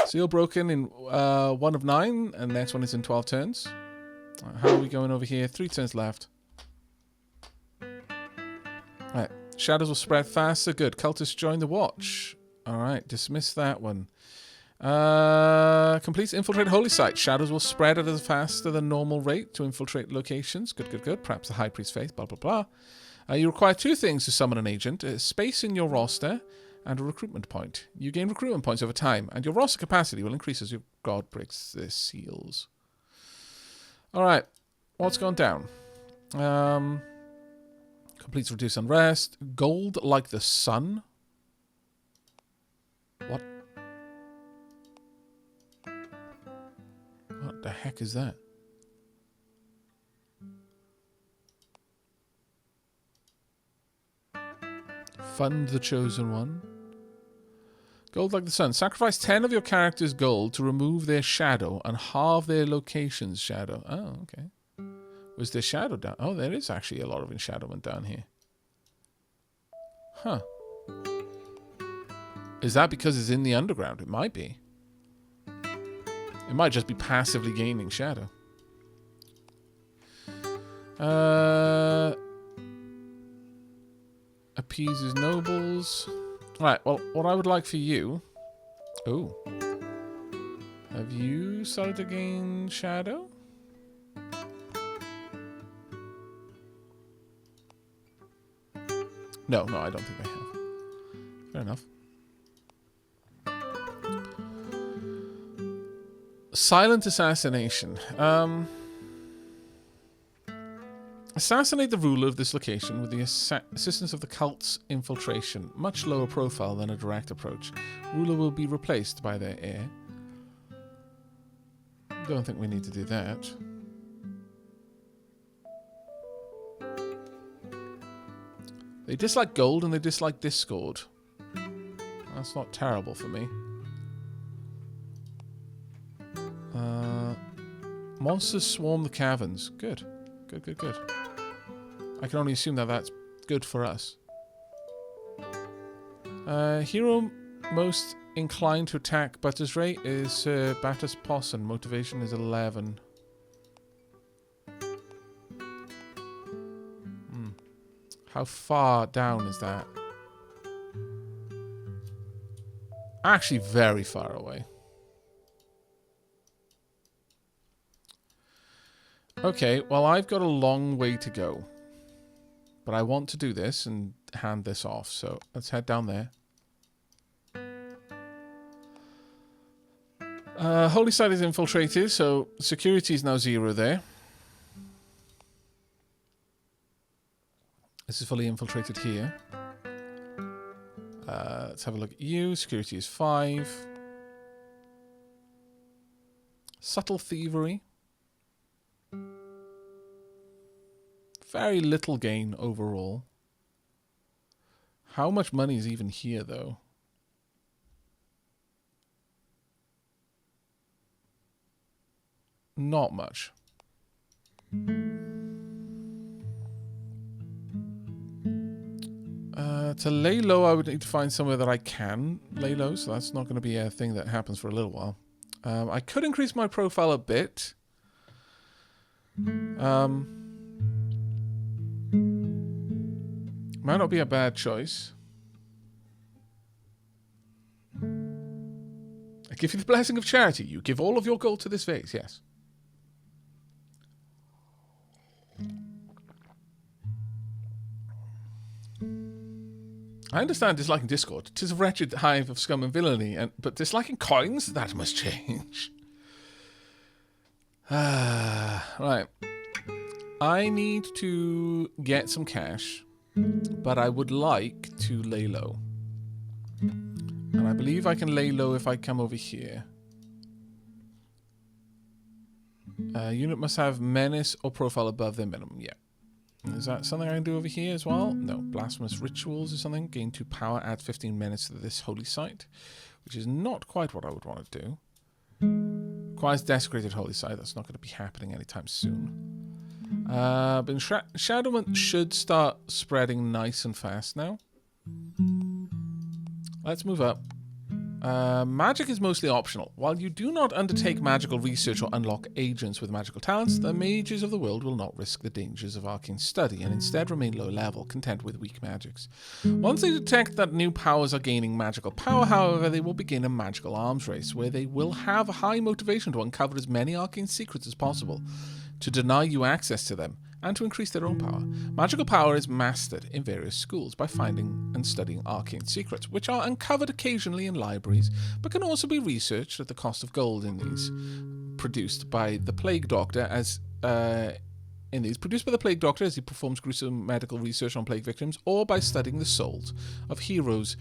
Seal broken in 1 of 9, and the next one is in 12 turns. How are we going over here? 3 turns left. Alright. Shadows will spread faster. Good. Cultists join the watch. Alright. Dismiss that one. Completes infiltrate holy site. Shadows will spread at a faster than normal rate to infiltrate locations. Good, good, good. Perhaps the high priest faith. Blah, blah, blah. You require 2 things to summon an agent. Space in your roster and a recruitment point. You gain recruitment points over time, and your roster capacity will increase as your god breaks the seals. Alright. What's gone down? Completes reduce unrest. Gold like the sun. What? What the heck is that? Fund the chosen one. Gold like the sun. Sacrifice 10 of your character's gold to remove their shadow and halve their location's shadow. Oh, okay. Was there shadow down? Oh, there is actually a lot of enshadowment down here. Huh. Is that because it's in the underground? It might be. It might just be passively gaining shadow. Appeases nobles. Right, well, what I would like for you... Oh. Have you started to gain shadow? No, I don't think they have. Fair enough. Silent assassination. Assassinate the ruler of this location with the assistance of the cult's infiltration. Much lower profile than a direct approach. Ruler will be replaced by their heir. Don't think we need to do that. They dislike gold and they dislike discord. That's not terrible for me. Monsters swarm the caverns. Good. Good, good, good. I can only assume that that's good for us. Hero most inclined to attack Butter's rate is Batter's Possum. Motivation is 11. How far down is that? Actually, very far away. Okay, well, I've got a long way to go. But I want to do this and hand this off, so let's head down there. Holy Site is infiltrated, so security is now 0 there. This is fully infiltrated here. Let's have a look at you. Security is 5. Subtle thievery. Very little gain overall. How much money is even here, though? Not much. To lay low, I would need to find somewhere that I can lay low, so that's not going to be a thing that happens for a little while. I could increase my profile a bit. Might not be a bad choice. I give you the blessing of charity. You give all of your gold to this vase, yes. I understand disliking discord. 'Tis a wretched hive of scum and villainy, but disliking coins? That must change. Right. I need to get some cash, but I would like to lay low. And I believe I can lay low if I come over here. Unit must have menace or profile above their minimum. Yeah. Is that something I can do over here as well? No. Blasphemous rituals or something. Gain 2 power, add 15 minutes to this holy site. Which is not quite what I would want to do. Requires desecrated holy site. That's not going to be happening anytime soon. But enshadowment should start spreading nice and fast now. Let's move up. Magic is mostly optional. While you do not undertake magical research or unlock agents with magical talents, the mages of the world will not risk the dangers of arcane study and instead remain low level, content with weak magics. Once they detect that new powers are gaining magical power, however, they will begin a magical arms race, where they will have a high motivation to uncover as many arcane secrets as possible, to deny you access to them, and to increase their own power. Magical power is mastered in various schools by finding and studying arcane secrets, which are uncovered occasionally in libraries, but can also be researched at the cost of gold in these, produced by the Plague Doctor as he performs gruesome medical research on plague victims, or by studying the souls of heroes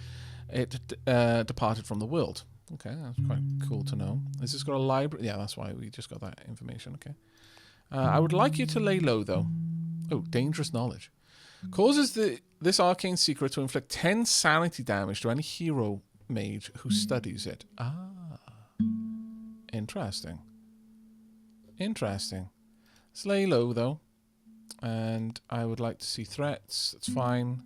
departed from the world. Okay, that's quite cool to know. Has this got a library? Yeah, that's why we just got that information. Okay. I would like you to lay low, though. Oh, dangerous knowledge. Causes this arcane secret to inflict 10 sanity damage to any hero mage who studies it. Ah. Interesting. Interesting. Let's lay low, though. And I would like to see threats. That's fine.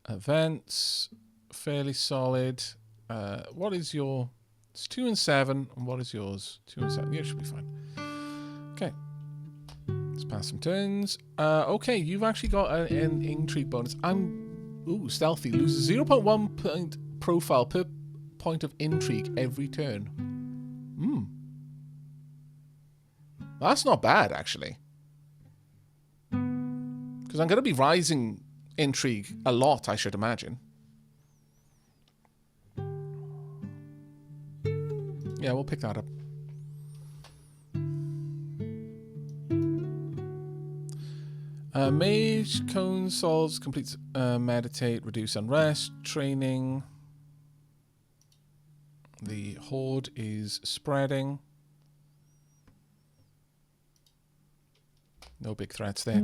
Events. Fairly solid. What is your... It's 2 and 7. And what is yours? 2 and 7. Yeah, it should be fine. Okay. Let's pass some turns. Okay, you've actually got an intrigue bonus. Ooh, stealthy. Loses 0.1 point profile per point of intrigue every turn. That's not bad, actually. Because I'm going to be rising intrigue a lot, I should imagine. Yeah, we'll pick that up. Mage, cone solves, completes meditate, reduce unrest, training. The horde is spreading. No big threats there.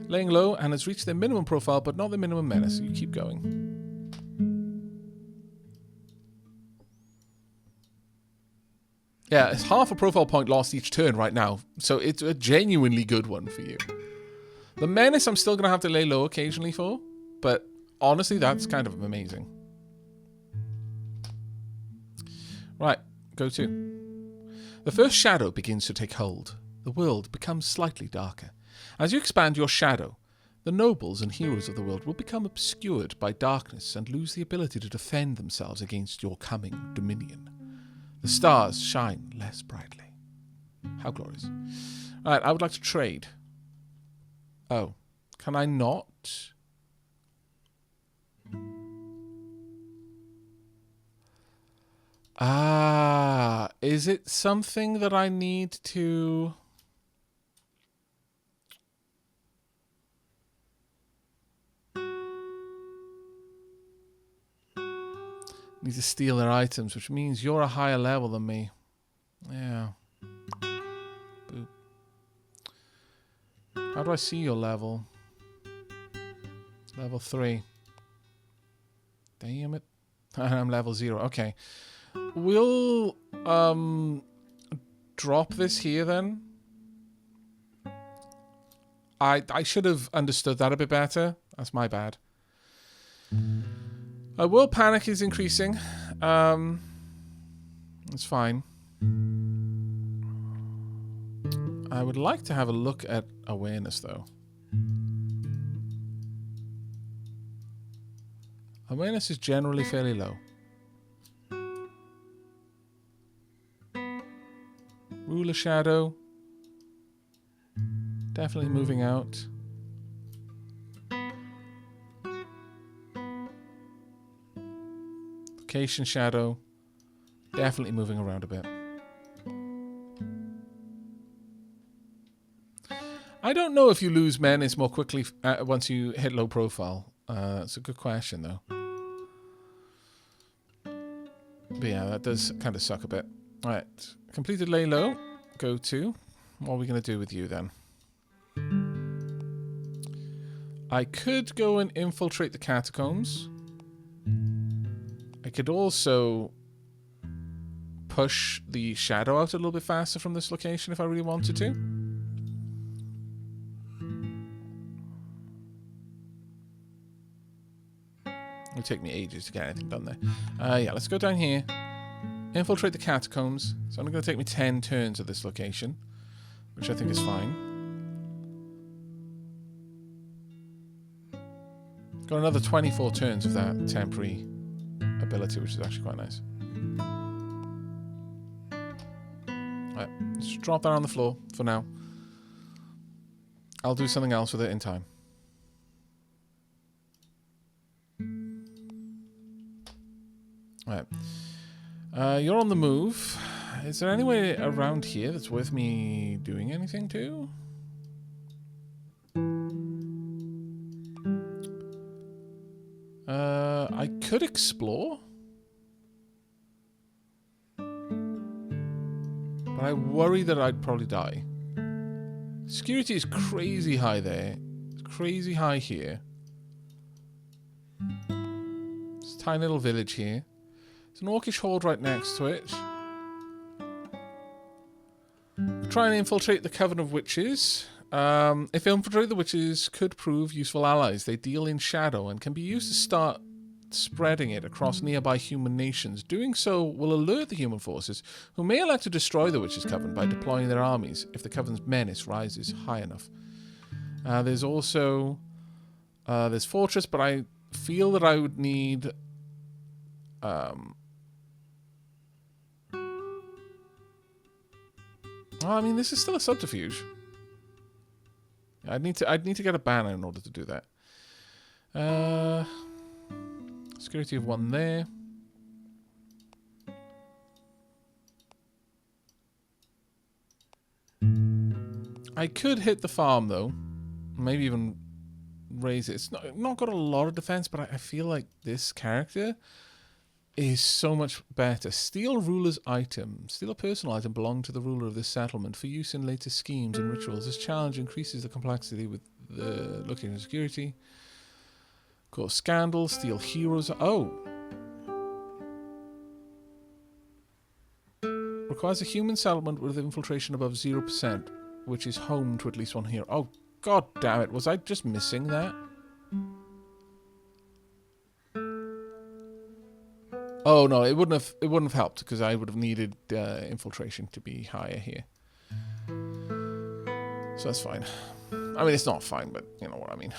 Laying low and has reached their minimum profile, but not the minimum menace. You keep going. Yeah, it's half a profile point lost each turn right now, so it's a genuinely good one for you. The menace I'm still going to have to lay low occasionally for, but honestly, that's kind of amazing. Right, go to. The first shadow begins to take hold. The world becomes slightly darker. As you expand your shadow, the nobles and heroes of the world will become obscured by darkness and lose the ability to defend themselves against your coming dominion. The stars shine less brightly. How glorious. Alright, I would like to trade. Oh, can I not? Ah, is it something that I need to... Need to steal their items, which means you're a higher level than me. Yeah. Boop. How do I see your level? Level 3. Damn it. I'm level 0. Okay. We'll drop this here then. I should have understood that a bit better. That's my bad. World panic is increasing. It's fine. I would like to have a look at awareness, though. Awareness is generally fairly low. Ruler shadow. Definitely moving out. Location shadow. Definitely moving around a bit. I don't know if you lose menace more quickly once you hit low profile. It's a good question, though. But yeah, that does kind of suck a bit. Alright. Completed lay low. Go to. What are we going to do with you, then? I could go and infiltrate the catacombs. I could also push the shadow out a little bit faster from this location if I really wanted to. It'll take me ages to get anything done there. Yeah, let's go down here. Infiltrate the catacombs. It's only going to take me 10 turns at this location, which I think is fine. Got another 24 turns of that temporary ability, which is actually quite nice. Right, let's drop that on the floor for now. I'll do something else with it in time. Right. You're on the move. Is there any way around here that's worth me doing anything to? I could explore. But I worry that I'd probably die. Security is crazy high there. It's crazy high here. It's a tiny little village here. There's an Orcish horde right next to it. Try and infiltrate the Coven of Witches. If infiltrate the witches could prove useful allies. They deal in shadow and can be used to start spreading it across nearby human nations. Doing so will alert the human forces, who may elect to destroy the witches' coven by deploying their armies if the coven's menace rises high enough. There's also this fortress, but I feel that I would need well, I mean, this is still a subterfuge. I'd need to get a banner in order to do that. Security of 1 there. I could hit the farm though. Maybe even raise it. It's not got a lot of defense, but I feel like this character is so much better. Steal ruler's item. Steal a personal item belonging to the ruler of this settlement for use in later schemes and rituals. This challenge increases the complexity with the looking at security. Cause scandal. Steal heroes. Oh. Requires a human settlement with infiltration above 0%, which is home to at least 1 hero. Oh, god damn it. Was I just missing that? Oh no, it wouldn't have helped because I would have needed infiltration to be higher here. So that's fine. I mean, it's not fine, but you know what I mean.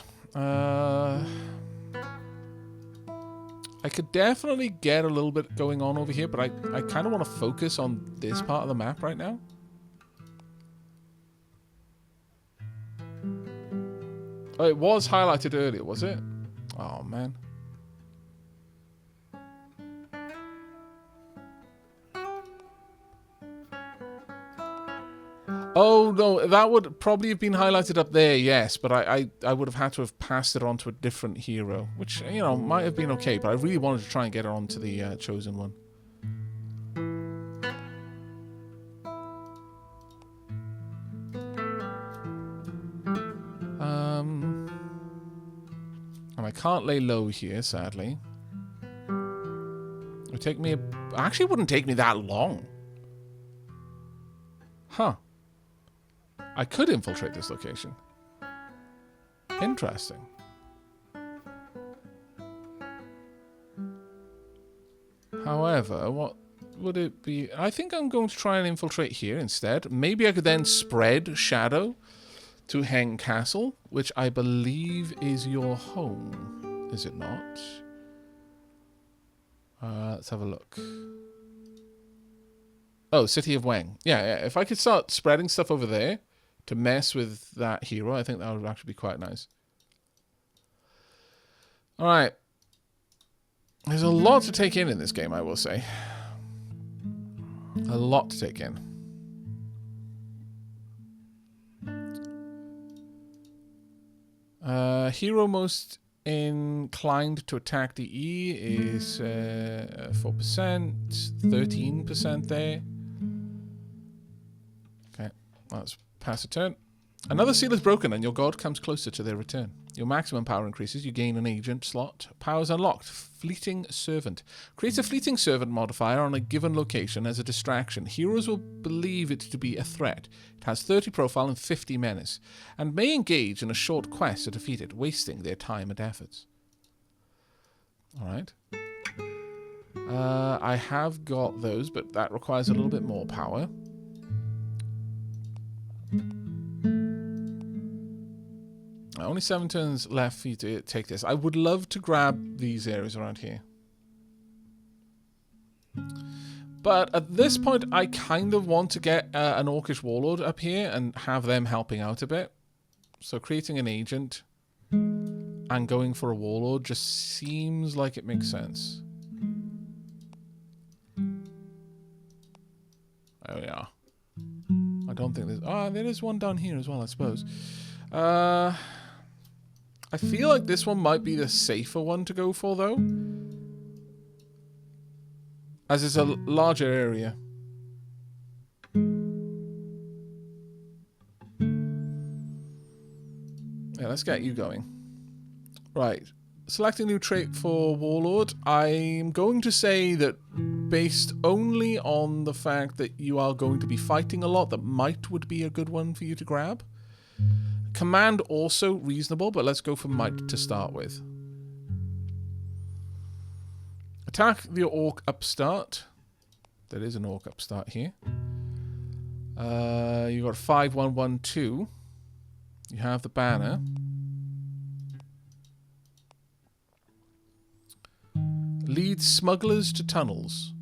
I could definitely get a little bit going on over here, but I kind of want to focus on this part of the map right now. Oh, it was highlighted earlier, was it? Oh man. Oh, no, that would probably have been highlighted up there, yes, but I would have had to have passed it on to a different hero, which, you know, might have been okay, but I really wanted to try and get it onto the chosen one. And I can't lay low here, sadly. It would take me actually, it wouldn't take me that long. Huh. I could infiltrate this location. Interesting. However, what would it be? I think I'm going to try and infiltrate here instead. Maybe I could then spread shadow to Heng Castle, which I believe is your home. Is it not? Let's have a look. Oh, City of Wang. Yeah, if I could start spreading stuff over there to mess with that hero, I think that would actually be quite nice. Alright. There's a lot to take in this game, I will say. A lot to take in. Hero most inclined to attack the E is 4%, 13% there. Okay, let's pass a turn. Another seal is broken and your god comes closer to their return. Your maximum power increases. You gain an agent slot. Powers unlocked. Fleeting Servant. Creates a Fleeting Servant modifier on a given location as a distraction. Heroes will believe it to be a threat. It has 30 profile and 50 menace, and may engage in a short quest to defeat it, wasting their time and efforts. All right. I have got those, but that requires a little bit more power. Only 7 turns left for you to take this. I would love to grab these areas around here. But at this point, I kind of want to get an Orcish warlord up here and have them helping out a bit. So creating an agent and going for a warlord just seems like it makes sense. There we are. I don't think there's... Oh, there is one down here as well, I suppose. I feel like this one might be the safer one to go for, though. As it's a larger area. Yeah, let's get you going. Right. Selecting new trait for Warlord. I'm going to say that based only on the fact that you are going to be fighting a lot, that might would be a good one for you to grab. Command also reasonable, but let's go for might to start with. Attack the orc upstart. There is an orc upstart here. You got 5-1-1-2. You have the banner. Lead smugglers to tunnels.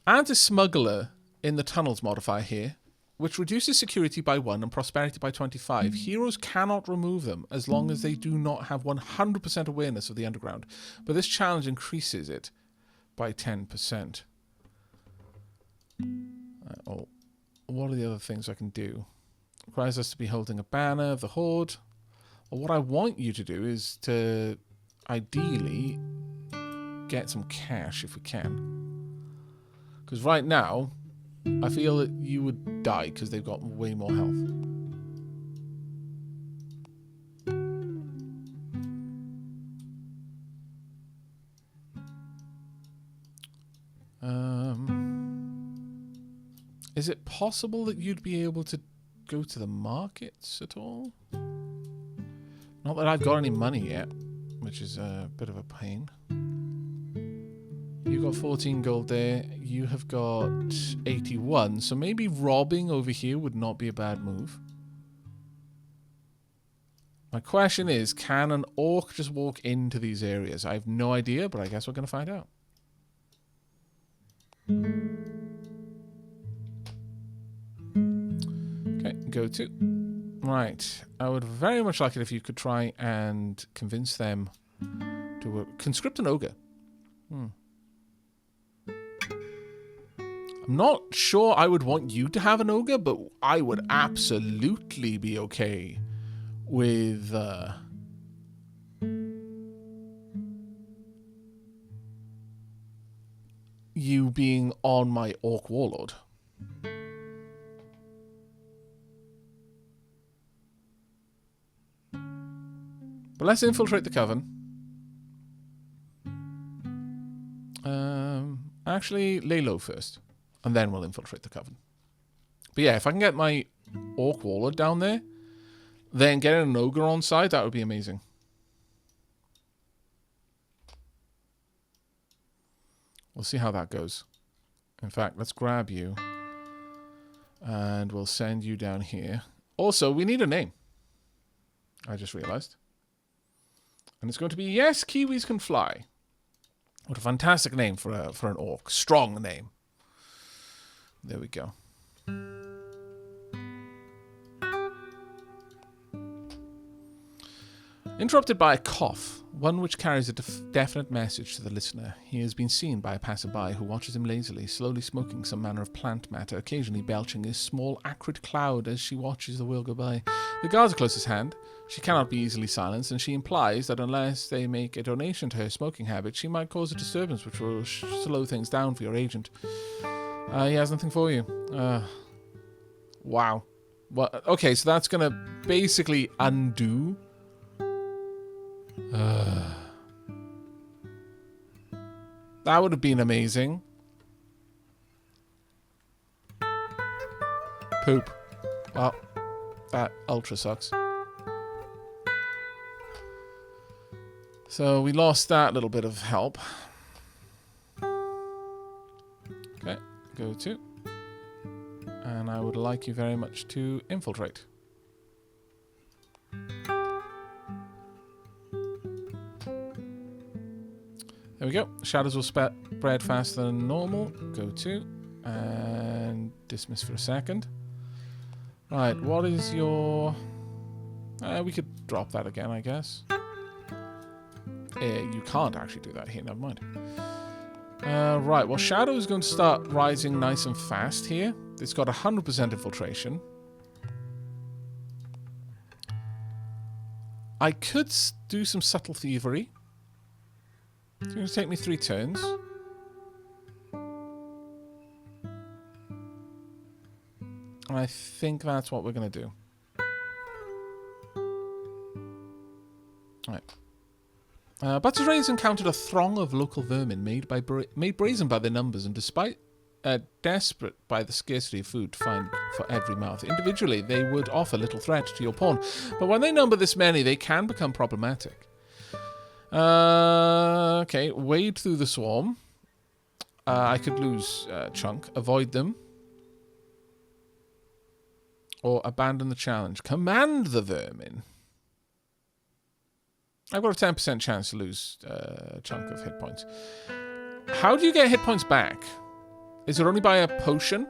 Add a smuggler in the tunnels modifier here, which reduces security by 1 and prosperity by 25. Heroes cannot remove them as long as they do not have 100% awareness of the underground, but this challenge increases it by 10%. Oh, what are the other things I can do? Requires us to be holding a banner of the Horde. Well, what I want you to do is to ideally get some cash if we can. Because right now, I feel that you would die because they've got way more health. Is it possible that you'd be able to go to the markets at all? Not that I've got any money yet, which is a bit of a pain. You've got 14 gold there. You have got 81. So maybe robbing over here would not be a bad move. My question is, can an orc just walk into these areas? I have no idea, but I guess we're going to find out. Okay, go to. Right. I would very much like it if you could try and convince them to conscript an ogre. I'm not sure I would want you to have an ogre, but I would absolutely be okay with you being on my orc warlord. But let's infiltrate the coven. Actually, lay low first. And then we'll infiltrate the coven. But yeah, if I can get my orc warlord down there, then getting an ogre on side, that would be amazing. We'll see how that goes. In fact, let's grab you. And we'll send you down here. Also, we need a name. I just realized. And it's going to be, yes, Kiwis Can Fly. What a fantastic name for an orc. Strong name. There we go. Interrupted by a cough, one which carries a definite message to the listener. He has been seen by a passerby who watches him lazily, slowly smoking some manner of plant matter, occasionally belching a small acrid cloud as she watches the wheel go by. The guards are close at hand. She cannot be easily silenced, and she implies that unless they make a donation to her smoking habit, she might cause a disturbance which will slow things down for your agent. He has nothing for you. Wow. Well, okay, so that's going to basically undo. That would have been amazing. Poop. Well, that ultra sucks. So we lost that little bit of help. Okay, go to. And I would like you very much to infiltrate. There we go. Shadows will spread faster than normal. Go to. And dismiss for a second. Right, what is your... we could drop that again, I guess. You can't actually do that here, never mind. Right, well, Shadow is going to start rising nice and fast here. It's got 100% infiltration. I could do some subtle thievery. It's going to take me 3 turns. And I think that's what we're going to do. Alright. Butter's Raiders encountered a throng of local vermin made brazen by their numbers, and despite desperate by the scarcity of food to find for every mouth. Individually, they would offer little threat to your pawn, but when they number this many, they can become problematic. Okay, wade through the swarm. I could lose chunk, avoid them, or abandon the challenge. Command the vermin. I've got a 10% chance to lose a chunk of hit points. How do you get hit points back? Is it only by a potion?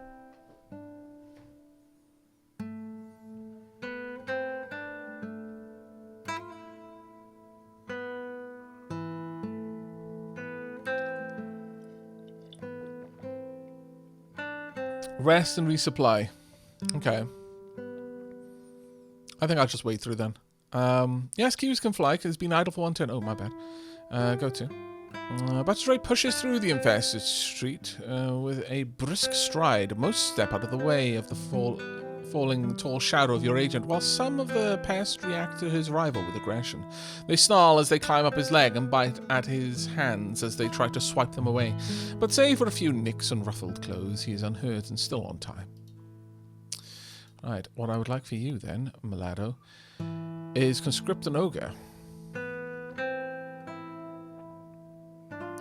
Rest and resupply. Okay. I think I'll just wait through then. Yes, kiwis can fly because it's been idle for 1 turn. Oh, my bad. Go to. Butter's Raid pushes through the infested street with a brisk stride. Most step out of the way of the falling tall shadow of your agent, while some of the pest react to his arrival with aggression. They snarl as they climb up his leg and bite at his hands as they try to swipe them away. But save for a few nicks and ruffled clothes, he is unhurt and still on time. Right, what I would like for you then, Mulatto, is conscript an ogre.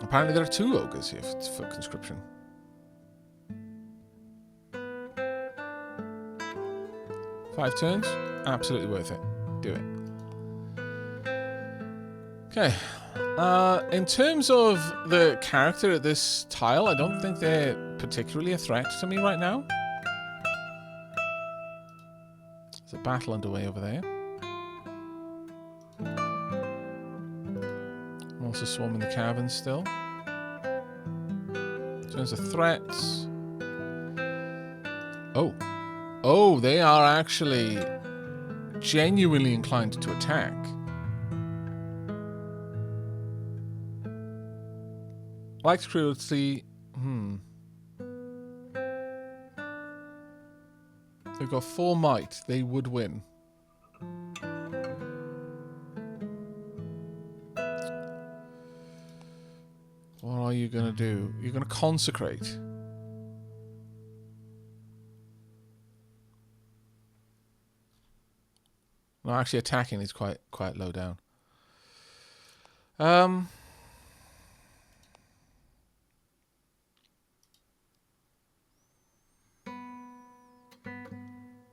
Apparently there are 2 ogres here for conscription. Five turns, absolutely worth it. Do it. Okay. In terms of the character at this tile, I don't think they're particularly a threat to me right now. There's a battle underway over there. I'm also swarming the caverns still. In terms of threats... Oh, they are actually genuinely inclined to attack. Like cruelty... They've got 4 might. They would win. What are you going to do? You're going to consecrate. No, actually attacking is quite low down.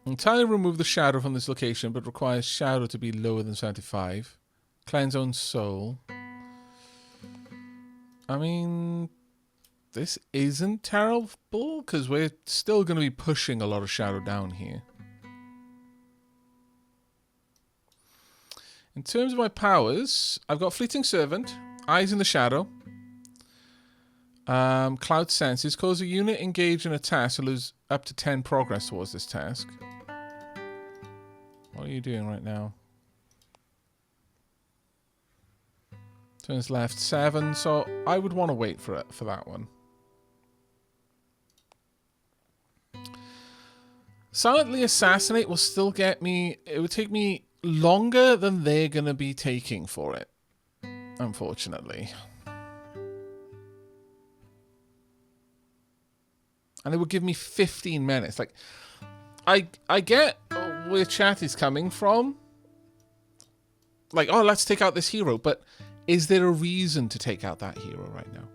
Entirely remove the shadow from this location, but requires shadow to be lower than 75. Cleanse own soul. I mean, this isn't terrible, because we're still going to be pushing a lot of shadow down here. In terms of my powers, I've got Fleeting Servant, Eyes in the Shadow, Cloud Senses, cause a unit engaged in a task to lose up to 10 progress towards this task. What are you doing right now? Turns left 7, so I would want to wait for that one. Silently Assassinate will still get me... It would take me longer than they're going to be taking for it, unfortunately. And it would give me 15 minutes. Like, I get where chat is coming from. Like, oh, let's take out this hero. But Is there a reason to take out that hero right now?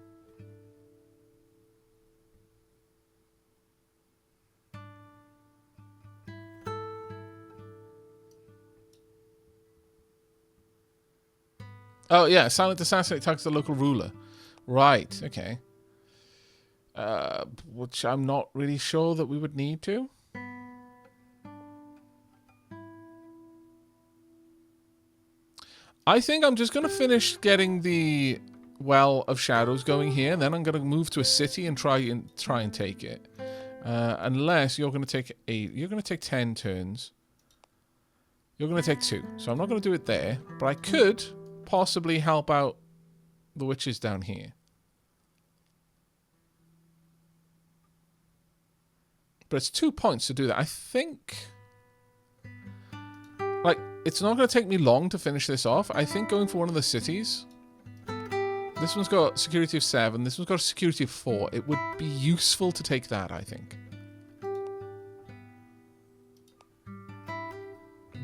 Oh, yeah. Silent assassinate targets the local ruler. Right. Okay. Which I'm not really sure that we would need to. I think I'm just going to finish getting the Well of Shadows going here, and then I'm going to move to a city and try and take it. Unless you're going to take you're going to take 10 turns. You're going to take 2. So I'm not going to do it there, but I could possibly help out the witches down here. But it's 2 points to do that. I think, like, it's not going to take me long to finish this off. I think going for one of the cities. This one's got security of 7. This one's got a security of 4. It would be useful to take that, I think.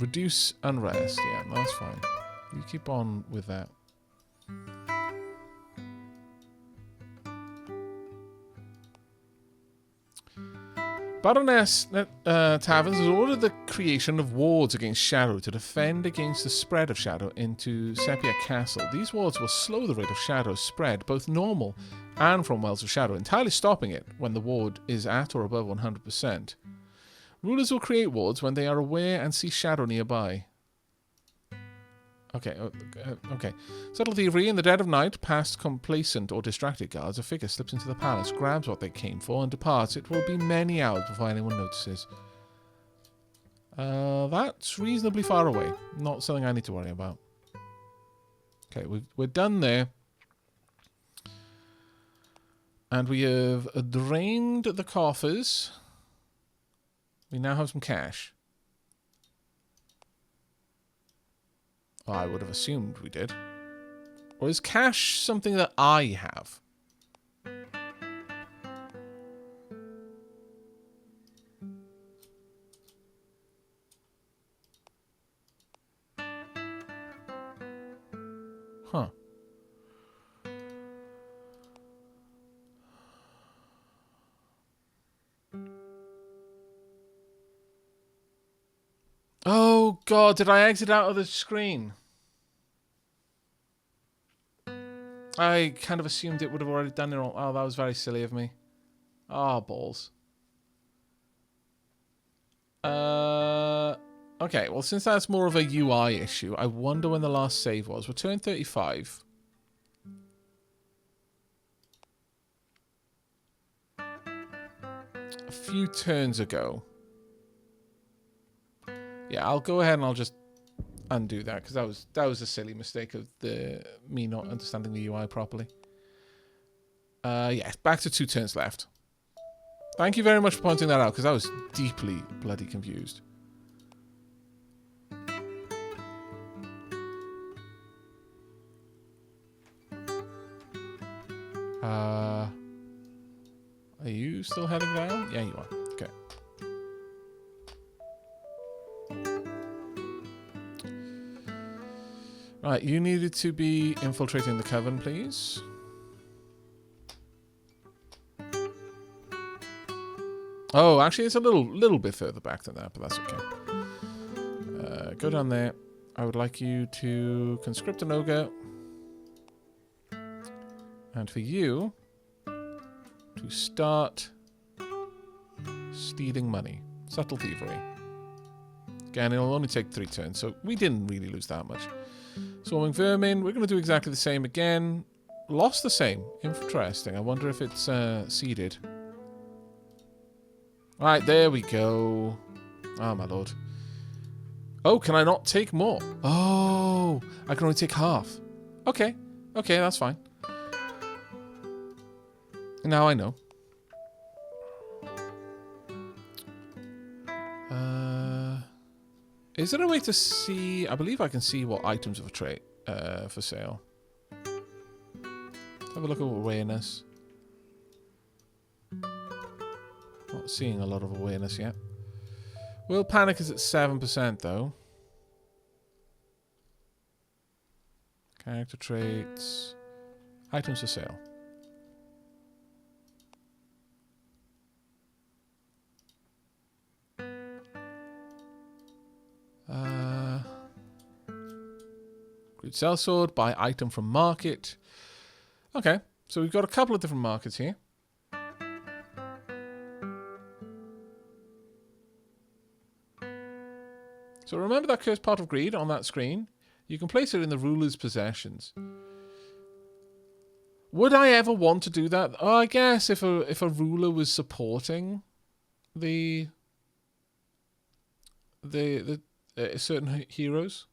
Reduce unrest. Yeah, that's fine. You keep on with that. Baroness Taverns has ordered the creation of wards against shadow to defend against the spread of shadow into Sepia Castle. These wards will slow the rate of shadow spread, both normal and from wells of shadow, entirely stopping it when the ward is at or above 100%. Rulers will create wards when they are aware and see shadow nearby. Okay. Subtle thievery. In the dead of night, past complacent or distracted guards, a figure slips into the palace, grabs what they came for, and departs. It will be many hours before anyone notices. That's reasonably far away. Not something I need to worry about. Okay, we're done there. And we have drained the coffers. We now have some cash. Oh, I would have assumed we did. Or is cash something that I have? Huh. Oh, God, did I exit out of the screen? I kind of assumed it would have already done it all. Oh, that was very silly of me. Oh, balls. Okay, well, since that's more of a UI issue, I wonder when the last save was. We're turn 35. A few turns ago. Yeah, I'll go ahead and I'll just undo that because that was a silly mistake of me not understanding the UI properly. Yeah, back to 2 turns left. Thank you very much for pointing that out because I was deeply bloody confused. Are you still heading down? Yeah, you are. Okay. Right, you needed to be infiltrating the coven, please. Oh, actually, it's a little bit further back than that, but that's okay. Go down there. I would like you to conscript an ogre. And for you to start stealing money. Subtle thievery. Again, it'll only take 3 turns, so we didn't really lose that much. Swarming vermin. We're going to do exactly the same again. Lost the same. Interesting. I wonder if it's seeded. Right, there we go. Oh, my lord. Oh, can I not take more? Oh, I can only take half. Okay. Okay, that's fine. Now I know. Is there a way to see... I believe I can see what items are for sale. Let's have a look at awareness. Not seeing a lot of awareness yet. Will panic is at 7% though. Character traits. Items for sale. Good sellsword. Buy item from market. Okay, so we've got a couple of different markets here. So remember that cursed pot of greed on that screen? You can place it in the ruler's possessions. Would I ever want to do that? Oh, I guess if a ruler was supporting the certain heroes.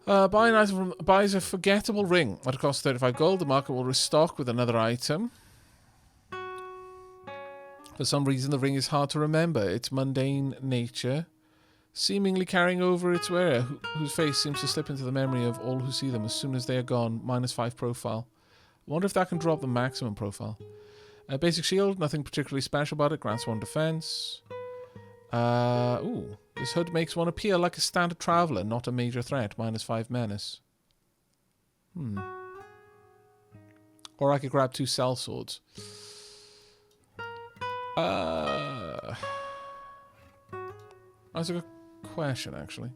Buy an item from buys a forgettable ring at a cost of 35 gold. The market will restock with another item. For some reason, the ring is hard to remember. Its mundane nature, seemingly carrying over its wearer, whose face seems to slip into the memory of all who see them as soon as they are gone. -5 profile. Wonder if that can drop the maximum profile. Basic shield, nothing particularly special about it. Grants 1 defense. Ooh, this hood makes one appear like a standard traveler, not a major threat. -5 menace. Or I could grab 2 sellswords. That's a good question, actually.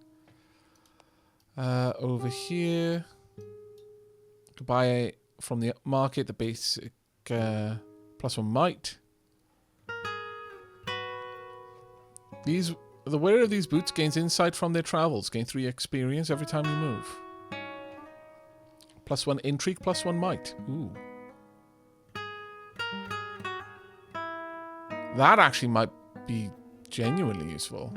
Over here, to buy from the market the basic +1 might. The wearer of these boots gains insight from their travels. Gain 3 experience every time you move. +1 intrigue, +1 might. Ooh. That actually might be genuinely useful.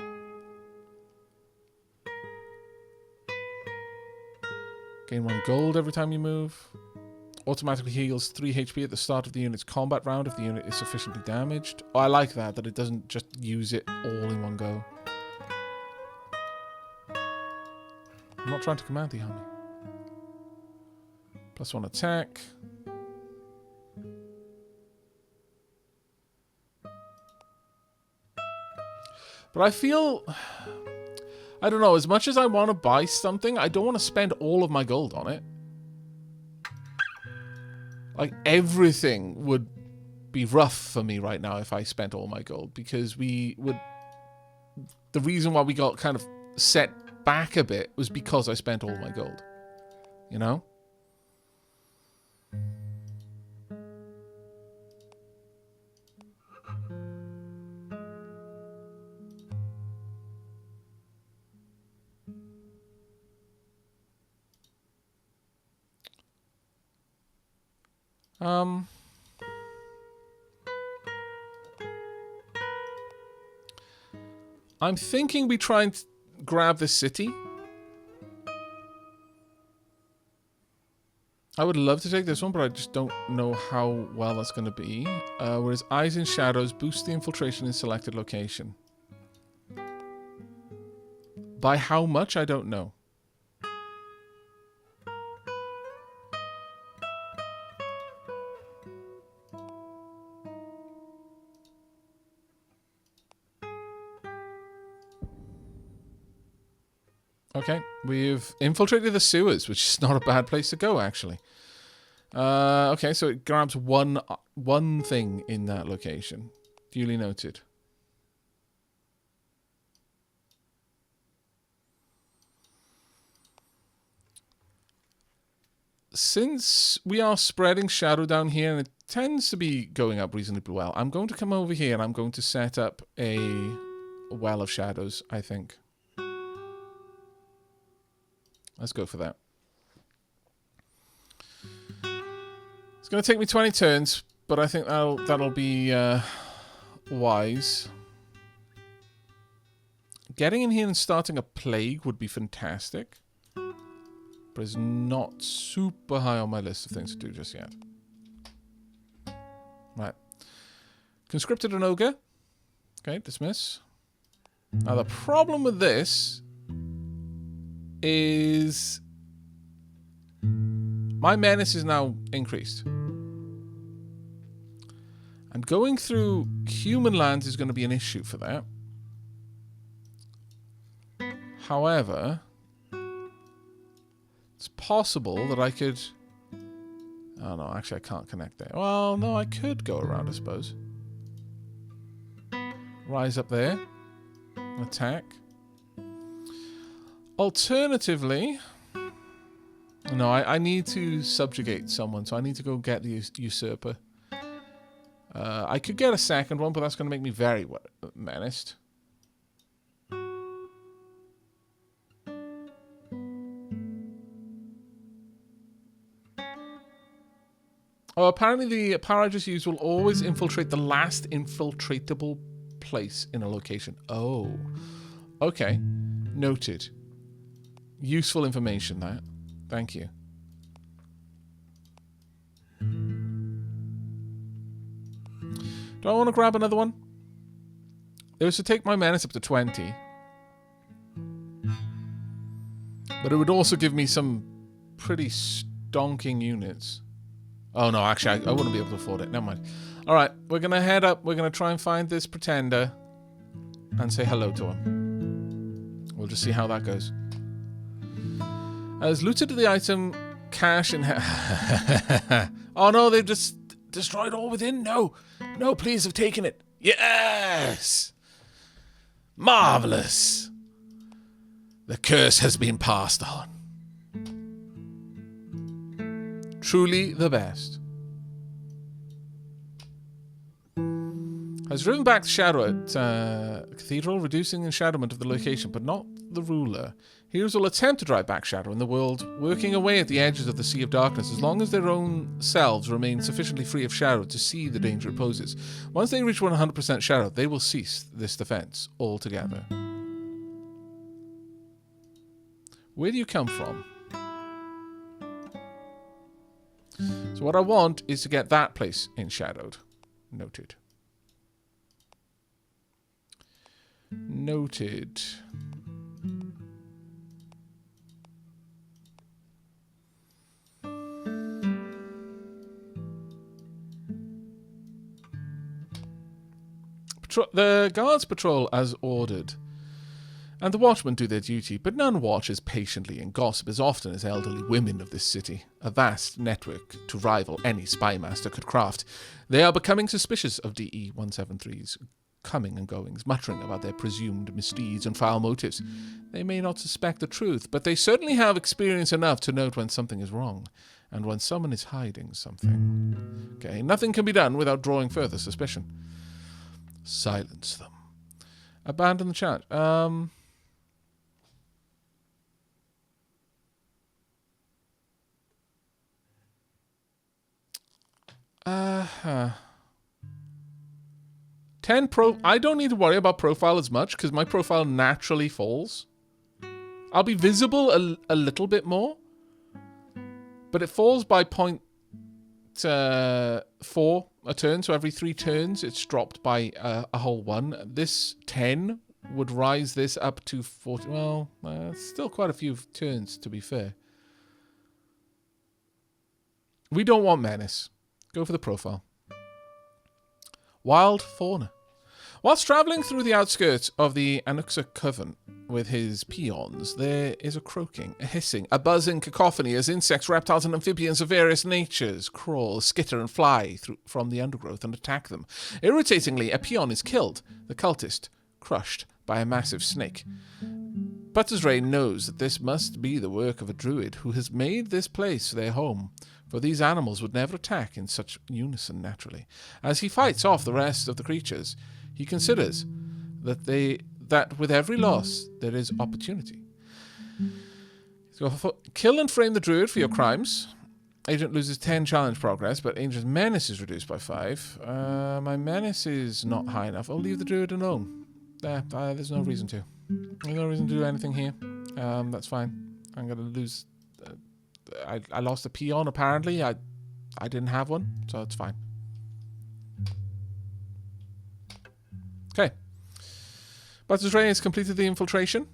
Gain 1 gold every time you move. Automatically heals 3 HP at the start of the unit's combat round if the unit is sufficiently damaged. Oh, I like that it doesn't just use it all in one go. I'm not trying to command the army. +1 attack. But I feel... I don't know, as much as I want to buy something, I don't want to spend all of my gold on it. Like, everything would be rough for me right now if I spent all my gold, because we would... The reason why we got kind of set back a bit was because I spent all my gold. You know? I'm thinking we try and grab the city. I would love to take this one, but I just don't know how well that's going to be. Whereas Eyes in Shadows boost the infiltration in selected location. By how much, I don't know. Okay, we've infiltrated the sewers, which is not a bad place to go, actually. Okay, so it grabs one thing in that location. Duly noted. Since we are spreading shadow down here, and it tends to be going up reasonably well, I'm going to come over here and I'm going to set up a well of shadows, I think. Let's go for that. It's going to take me 20 turns, but I think that'll be wise. Getting in here and starting a plague would be fantastic, but it's not super high on my list of things to do just yet. Right. Conscripted an ogre. Okay, dismiss. Now the problem with this is my menace is now increased. And going through human lands is going to be an issue for that. However, possible that I could... Oh, no, actually, I can't connect there. Well, no, I could go around, I suppose. Rise up there. Attack. Alternatively... No, I need to subjugate someone, so I need to go get the usurper. I could get a second one, but that's going to make me very menaced. Oh, apparently the power I just used will always infiltrate the last infiltratable place in a location. Oh. Okay. Noted. Useful information, that. Thank you. Do I want to grab another one? It was to take my menace up to 20. But it would also give me some pretty stonking units. Oh no, actually, I wouldn't be able to afford it. Never mind. Alright, we're going to head up. We're going to try and find this pretender and say hello to him. We'll just see how that goes. Has looted the item, cash, and... Oh no, they've just destroyed all within? No. No, please have taken it. Yes! Marvelous. The curse has been passed on. Truly the best. Has driven back the shadow at Cathedral, reducing the enshadowment of the location, but not the ruler. Heroes will attempt to drive back shadow in the world, working away at the edges of the Sea of Darkness, as long as their own selves remain sufficiently free of shadow to see the danger it poses. Once they reach 100% shadow, they will cease this defense altogether. Where do you come from? So what I want is to get that place enshadowed. Noted. Noted. The guards patrol as ordered, and the watchmen do their duty, but none watch as patiently and gossip as often as elderly women of this city, a vast network to rival any spy master could craft. They are becoming suspicious of DE-173's coming and goings, muttering about their presumed misdeeds and foul motives. They may not suspect the truth, but they certainly have experience enough to note when something is wrong, and when someone is hiding something. Okay, nothing can be done without drawing further suspicion. Silence them. Abandon the challenge. I don't need to worry about profile as much because my profile naturally falls. I'll be visible a little bit more, but it falls by 0.4 a turn, so every 3 turns it's dropped by a whole 1. This 10 would rise this up to 40. Well, still quite a few turns, to be fair. We don't want menace. Go for the profile. Wild fauna. Whilst travelling through the outskirts of the Anuxa coven with his peons, there is a croaking, a hissing, a buzzing cacophony as insects, reptiles, and amphibians of various natures crawl, skitter, and fly from the undergrowth and attack them. Irritatingly, a peon is killed, the cultist crushed by a massive snake. Buttersray knows that this must be the work of a druid who has made this place their home, for these animals would never attack in such unison naturally. As he fights off the rest of the creatures, he considers that with every loss there is opportunity. So kill and frame the druid for your crimes. Agent loses 10 challenge progress, but Agent's menace is reduced by 5. My menace is not high enough. I'll leave the druid alone. There's no reason to. There's no reason to do anything here. That's fine. I'm going to lose... I lost a peon, apparently. I didn't have one, so it's fine. Okay. Buttersray has completed the infiltration.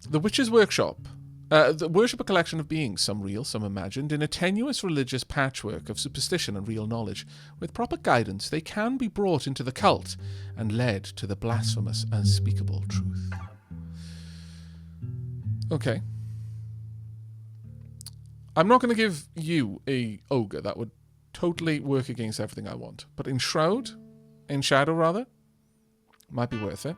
The Witch's Workshop. Worship a collection of beings, some real, some imagined, in a tenuous religious patchwork of superstition and real knowledge. With proper guidance, they can be brought into the cult and led to the blasphemous, unspeakable truth. Okay. I'm not going to give you a ogre. That would totally work against everything I want. But in Shadow rather, might be worth it.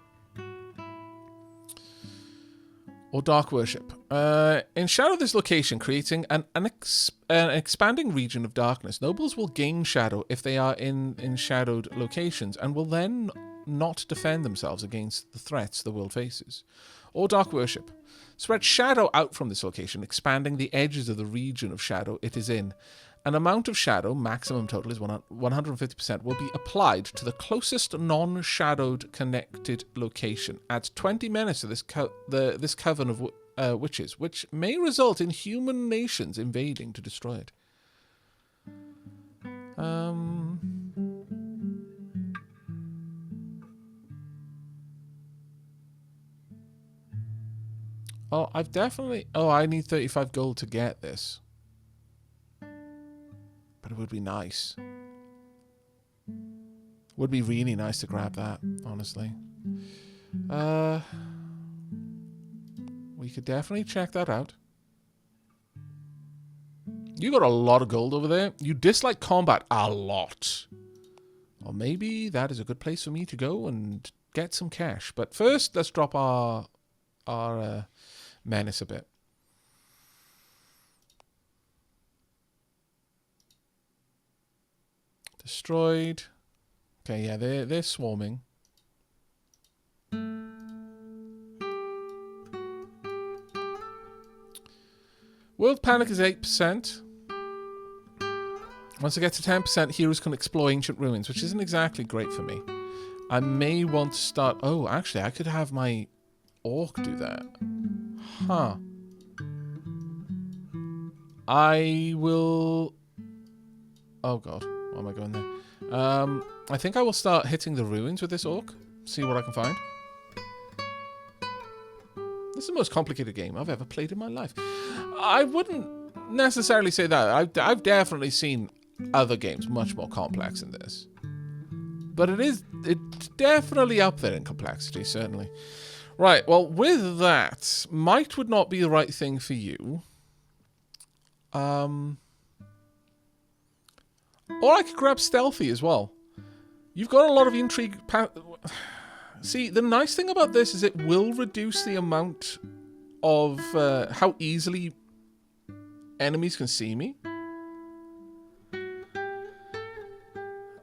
Or Dark Worship. Shadow this location, creating an expanding region of darkness. Nobles will gain Shadow if they are in shadowed locations, and will then not defend themselves against the threats the world faces. Or Dark Worship. Spread Shadow out from this location, expanding the edges of the region of Shadow it is in. An amount of Shadow, maximum total is 150%, will be applied to the closest non-shadowed connected location. Adds 20 menace to this coven of witches, which may result in human nations invading to destroy it. Oh, I've definitely... Oh, I need 35 gold to get this. But it would be nice. Would be really nice to grab that, honestly. We could definitely check that out. You got a lot of gold over there. You dislike combat a lot. Or maybe that is a good place for me to go and get some cash. But first, let's drop our menace a bit. Destroyed. Okay, yeah, they're swarming. World Panic is 8%. Once I get to 10%, heroes can explore ancient ruins, which isn't exactly great for me. I may want to start... Oh, actually, I could have my orc do that. Huh. I will... Oh, God. Why am I going there? I think I will start hitting the ruins with this orc. See what I can find. This is the most complicated game I've ever played in my life. I wouldn't necessarily say that. I've definitely seen other games much more complex than this. But it's definitely up there in complexity, certainly. Right, well, with that, might would not be the right thing for you. Or I could grab stealthy as well. You've got a lot of intrigue. See, the nice thing about this is it will reduce the amount of how easily enemies can see me.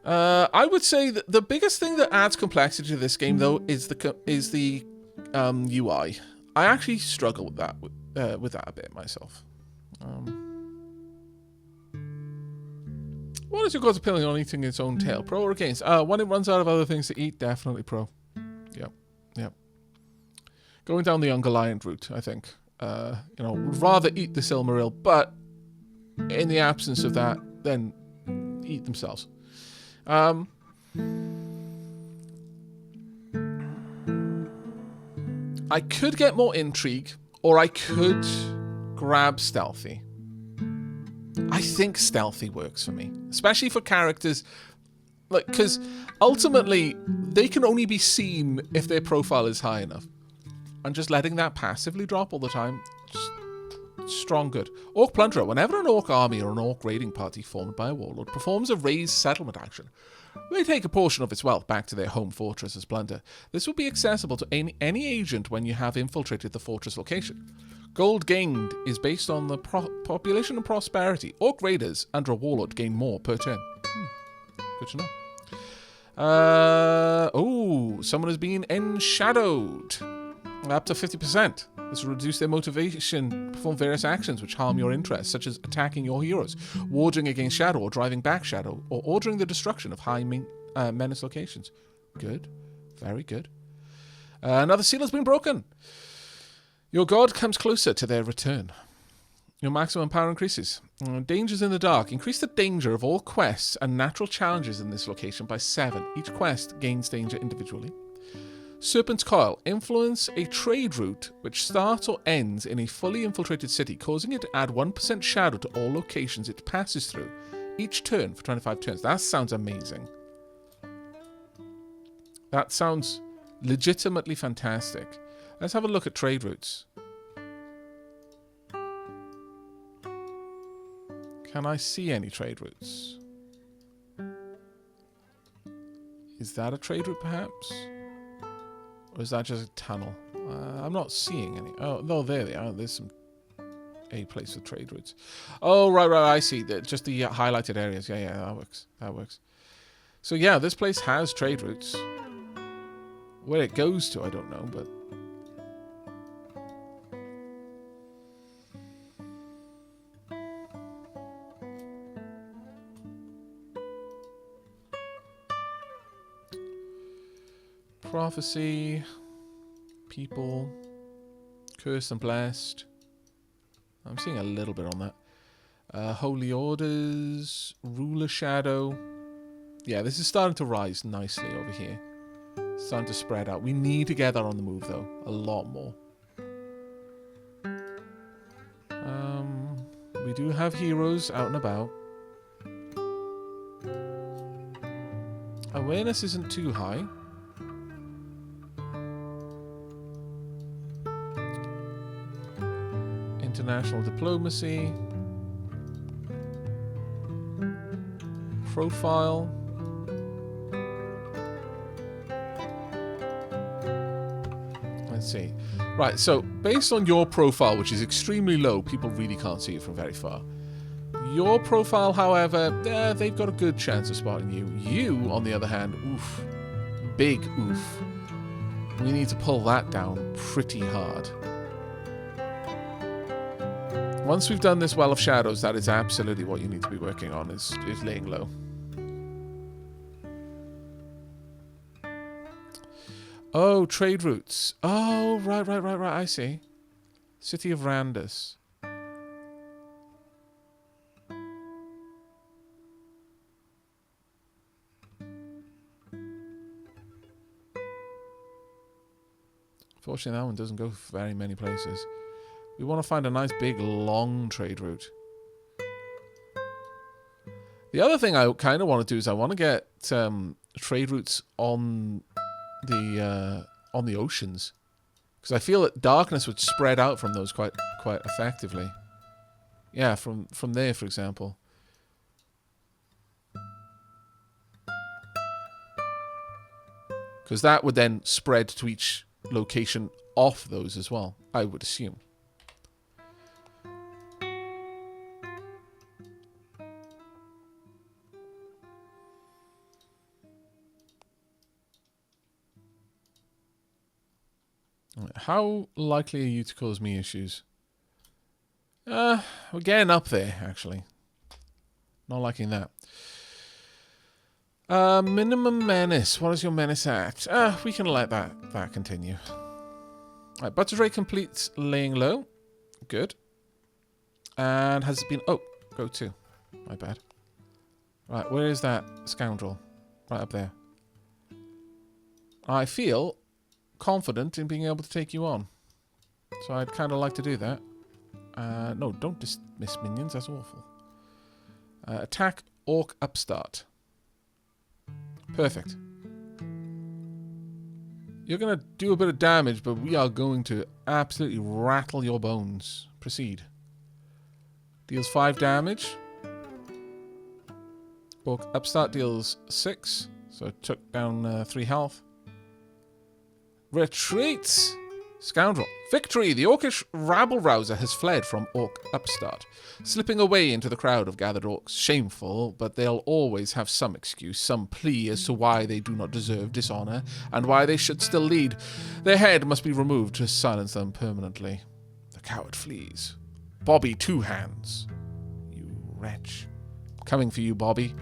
I would say that the biggest thing that adds complexity to this game, though, is the UI. I actually struggle with that a bit myself. What is your god's opinion on eating its own tail? Pro or against? When it runs out of other things to eat, definitely pro. Yep. Going down the Ungoliant route, I think. Would rather eat the Silmaril, but in the absence of that, then eat themselves. I could get more intrigue, or I could grab stealthy. I think stealthy works for me, especially for characters, like, because ultimately they can only be seen if their profile is high enough, and just letting that passively drop all the time, just strong good. Orc Plunderer. Whenever an orc army or an orc raiding party formed by a warlord performs a raised settlement action, they take a portion of its wealth back to their home fortress as plunder. This will be accessible to any agent when you have infiltrated the fortress location. Gold gained is based on the population and prosperity. Orc raiders under a warlord gain more per turn. Good to know. Someone has been enshadowed. Up to 50%. This will reduce their motivation to perform various actions which harm your interests, such as attacking your heroes, warding against shadow or driving back shadow, or ordering the destruction of high menace locations. Good. Very good. Another seal has been broken. Your god comes closer to their return. Your maximum power increases. Dangers in the dark. Increase the danger of all quests and natural challenges in this location by 7. Each quest gains danger individually. Serpent's Coil. Influence a trade route which starts or ends in a fully infiltrated city, causing it to add 1% shadow to all locations it passes through, each turn for 25 turns. That sounds amazing. That sounds legitimately fantastic. Let's have a look at trade routes. Can I see any trade routes? Is that a trade route, perhaps? Or is that just a tunnel? I'm not seeing any. Oh, no, there they are. There's a place with trade routes. Oh, right, I see. Just the highlighted areas. Yeah, that works. That works. So, yeah, this place has trade routes. Where it goes to, I don't know, but... Prophecy, people, cursed and blessed. I'm seeing a little bit on that. Holy orders, ruler shadow. Yeah, this is starting to rise nicely over here. It's starting to spread out. We need to get that on the move, though. A lot more. We do have heroes out and about. Awareness isn't too high. International diplomacy. Profile. Let's see. Right, so based on your profile, which is extremely low, people really can't see it from very far. Your profile, however, they've got a good chance of spotting you. You, on the other hand, oof. Big oof. We need to pull that down pretty hard. Once we've done this Well of Shadows, that is absolutely what you need to be working on, is laying low. Oh, trade routes. Oh, right, I see. City of Randus. Fortunately, that one doesn't go very many places. We want to find a nice, big, long trade route. The other thing I kind of want to do is I want to get trade routes on the oceans, because I feel that darkness would spread out from those quite effectively. Yeah, from there, for example. Because that would then spread to each location off those as well, I would assume. How likely are you to cause me issues? We're getting up there, actually. Not liking that. Minimum menace. What is your menace at? We can let that continue. Right, Butter's Ray completes laying low. Good. And has it been... Oh, go to. My bad. Right, where is that scoundrel? Right up there. I feel confident in being able to take you on. So I'd kind of like to do that. No, don't dismiss minions. That's awful. Attack Orc Upstart. Perfect. You're going to do a bit of damage, but we are going to absolutely rattle your bones. Proceed. Deals 5 damage. Orc Upstart deals 6. So it took down 3 health. Retreat! Scoundrel. Victory! The Orcish rabble-rouser has fled from Orc Upstart, slipping away into the crowd of gathered orcs. Shameful, but they'll always have some excuse, some plea as to why they do not deserve dishonor, and why they should still lead. Their head must be removed to silence them permanently. The coward flees. Bobby Two Hands. You wretch. Coming for you, Bobby.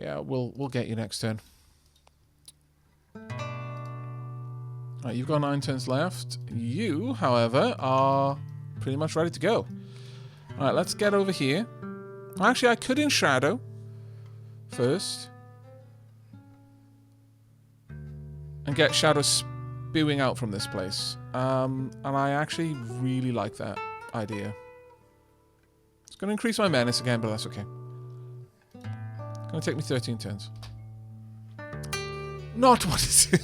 Yeah, we'll get you next turn. Right, you've got 9 turns left. You, however, are pretty much ready to go. Alright, let's get over here. Actually, I could Shadow first. And get Shadow spewing out from this place. And I actually really like that idea. It's going to increase my menace again, but that's okay. It's going to take me 13 turns. Not what is it?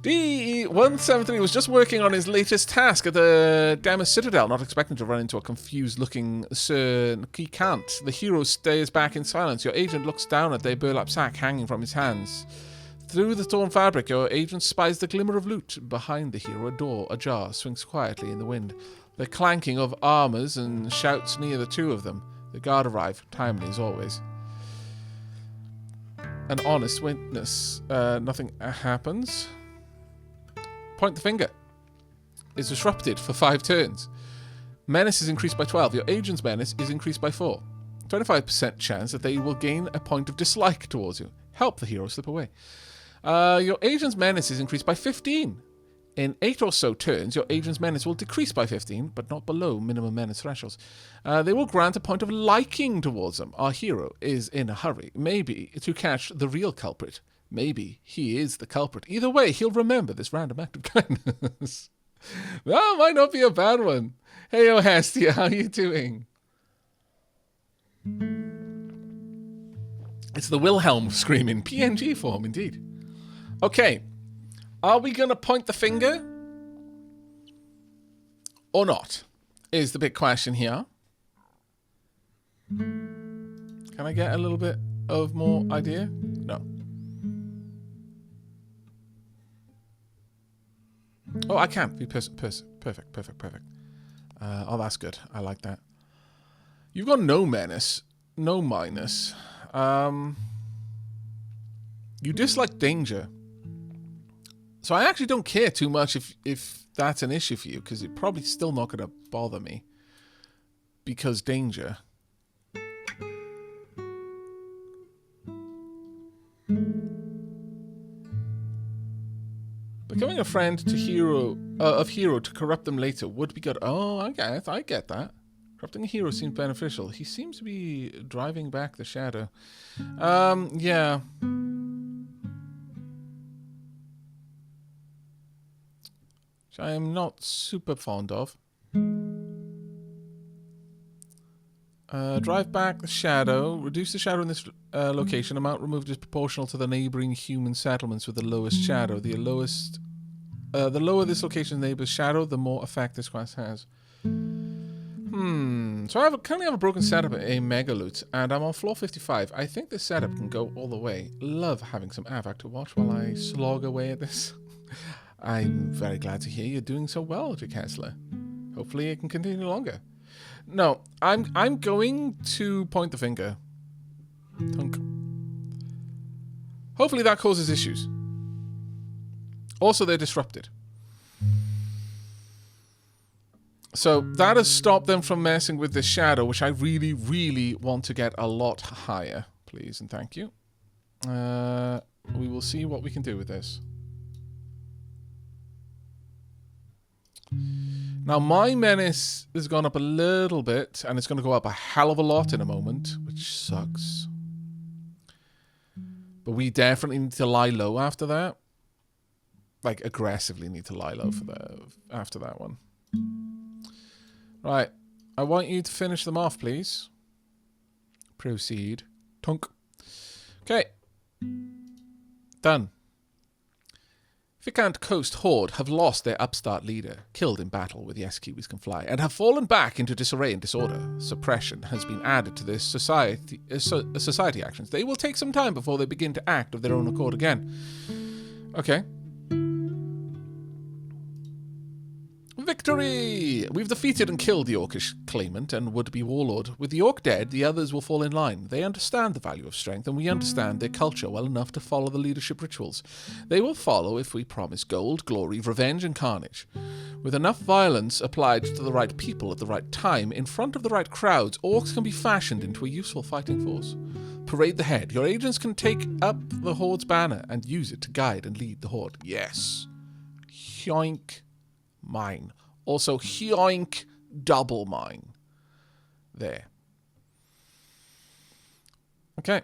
D173 was just working on his latest task at the Demis Citadel, not expecting to run into a confused-looking Sir Kant. The hero stares back in silence. Your agent looks down at their burlap sack hanging from his hands. Through the torn fabric, your agent spies the glimmer of loot. Behind the hero, a door, ajar, swings quietly in the wind. The clanking of armors and shouts near the two of them. The guard arrive, timely as always. An honest witness. Nothing happens. Point the finger. Is disrupted for 5 turns. Menace is increased by 12. Your agent's menace is increased by 4. 25% chance that they will gain a point of dislike towards you. Help the hero slip away. Your agent's menace is increased by 15. In 8 or so turns, your agent's menace will decrease by 15, but not below minimum menace thresholds. They will grant a point of liking towards them. Our hero is in a hurry, maybe to catch the real culprit. Maybe he is the culprit. Either way, he'll remember this random act of kindness. That might not be a bad one. Hey, oh, Hestia, how you doing? It's the Wilhelm screaming. PNG form, indeed. Okay. Are we going to point the finger? Or not? Is the big question here. Can I get a little bit of more idea? No. Oh, I can. Be perfect. Oh, that's good. I like that. You've got no menace. No minus. You dislike danger. So I actually don't care too much if that's an issue for you, because it's probably still not going to bother me. Because danger. Becoming a friend to hero to corrupt them later would be good. Oh, I get that. Corrupting a hero seems beneficial. He seems to be driving back the shadow. Yeah. Which I am not super fond of. Drive back the shadow. Reduce the shadow in this location. Amount removed is proportional to the neighbouring human settlements with the lowest shadow. The lower this location's neighbour's shadow, the more effect this quest has. So I currently have a broken setup at a megaloot, and I'm on floor 55. I think this setup can go all the way. Love having some Aavak to watch while I slog away at this. I'm very glad to hear you're doing so well, Kessler. Hopefully it can continue longer. No, I'm going to point the finger. Tunk. Hopefully that causes issues. Also, they're disrupted. So that has stopped them from messing with the shadow, which I really, really want to get a lot higher. Please and thank you. We will see what we can do with this. Now, my menace has gone up a little bit, and it's going to go up a hell of a lot in a moment, which sucks. But we definitely need to lie low after that. Like, aggressively need to lie low for after that one. Right. I want you to finish them off, please. Proceed. Tunk. Okay. Done. Vicant Coast Horde have lost their upstart leader, killed in battle with Yes Kiwis Can Fly, and have fallen back into disarray and disorder. Suppression has been added to their society actions. They will take some time before they begin to act of their own accord again. Okay. Victory! We've defeated and killed the Orcish claimant and would-be warlord. With the Orc dead, the others will fall in line. They understand the value of strength, and we understand their culture well enough to follow the leadership rituals. They will follow if we promise gold, glory, revenge, and carnage. With enough violence applied to the right people at the right time, in front of the right crowds, Orcs can be fashioned into a useful fighting force. Parade the head. Your agents can take up the Horde's banner and use it to guide and lead the Horde. Yes. Yoink. Mine. Also, yoink, double mine. There. Okay.